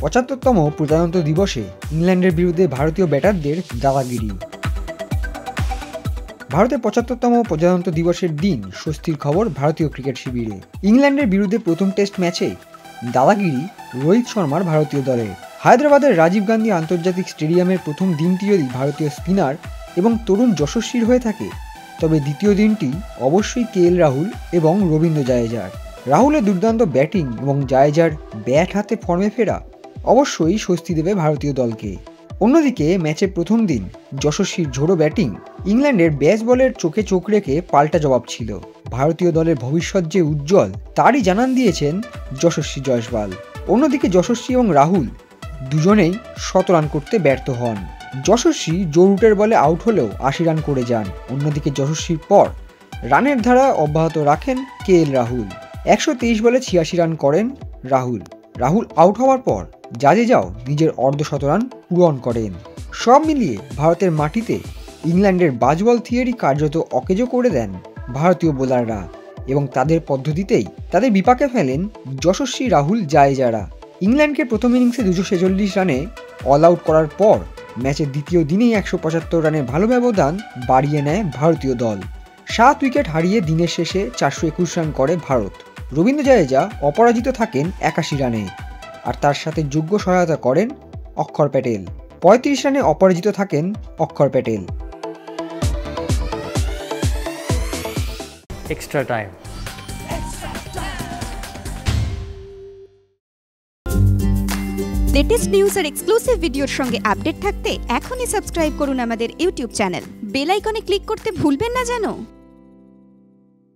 ৭৫তম প্রজাতন্ত্র দিবসে ইংল্যান্ডের বিরুদ্ধে ভারতীয় ব্যাটারদের দাদাগিরি। ভারতের ৭৫তম প্রজাতন্ত্র দিবসের দিন স্বস্তির খবর ভারতীয় ক্রিকেট শিবিরে। ইংল্যান্ডের বিরুদ্ধে প্রথম টেস্ট ম্যাচে দাদাগিরি রোহিত শর্মার ভারতীয় দলে। হায়দ্রাবাদের রাজীব গান্ধী আন্তর্জাতিক স্টেডিয়ামের প্রথম দিনটি যদি ভারতীয় স্পিনার এবং তরুণ যশস্বীর হয়ে থাকে, তবে দ্বিতীয় দিনটি অবশ্যই কে এল রাহুল এবং রবীন্দ্র জাদেজার। রাহুলের দুর্দান্ত ব্যাটিং এবং জাদেজার ব্যাট হাতে ফর্মে ফেরা অবশ্যই স্বস্তি দেবে ভারতীয় দলকে। অন্যদিকে ম্যাচের প্রথম দিন যশস্বীর ঝোড়ো ব্যাটিং ইংল্যান্ডের ব্যাস বলের চোখে চোখ রেখে পাল্টা জবাব ছিল। ভারতীয় দলের ভবিষ্যৎ যে উজ্জ্বল তারই জানান দিয়েছেন যশস্বী জয়সওয়াল। অন্যদিকে যশস্বী এবং রাহুল দুজনেই ১৭ রান করতে ব্যর্থ হন। যশস্বী জো রুটের বলে আউট হলেও ৮০ রান করে যান। অন্যদিকে যশস্বীর পর রানের ধারা অব্যাহত রাখেন কে এল রাহুল। ১২৩ বলে ৮৬ রান করেন রাহুল। রাহুল আউট হওয়ার পর জাদেজাও নিজের অর্ধশতরান পূরণ করেন। সব মিলিয়ে ভারতের মাটিতে ইংল্যান্ডের বাজবল থিওরি কার্যত অকেজো করে দেন ভারতীয় বোলাররা এবং তাদের পদ্ধতিতেই তাদের বিপাকে ফেলেন যশস্বী, রাহুল, জাদেজারা। ইংল্যান্ডকে প্রথম ইনিংসে ২৪৬ রানে অল আউট করার পর ম্যাচের দ্বিতীয় দিনেই ১৭৫ রানের ভালো ব্যবধান বাড়িয়ে নেয় ভারতীয় দল। ৭ উইকেট হারিয়ে দিনের শেষে ৪২১ রান করে ভারত। রবীন্দ্র জাদেজা অপরাজিত থাকেন ৮১ রানে, আর তার সাথে যোগ্য সহায়তা করেন অক্ষর প্যাটেল। ৩৫ রানে অপরাজিত থাকেন Axar Patel. Extra time. Latest news আর এক্সক্লুসিভ ভিডিওর সঙ্গে আপডেট থাকতে এখনই সাবস্ক্রাইব করুন আমাদের ইউটিউব চ্যানেল। বেল আইকনে ক্লিক করতে ভুলবেন না যেন।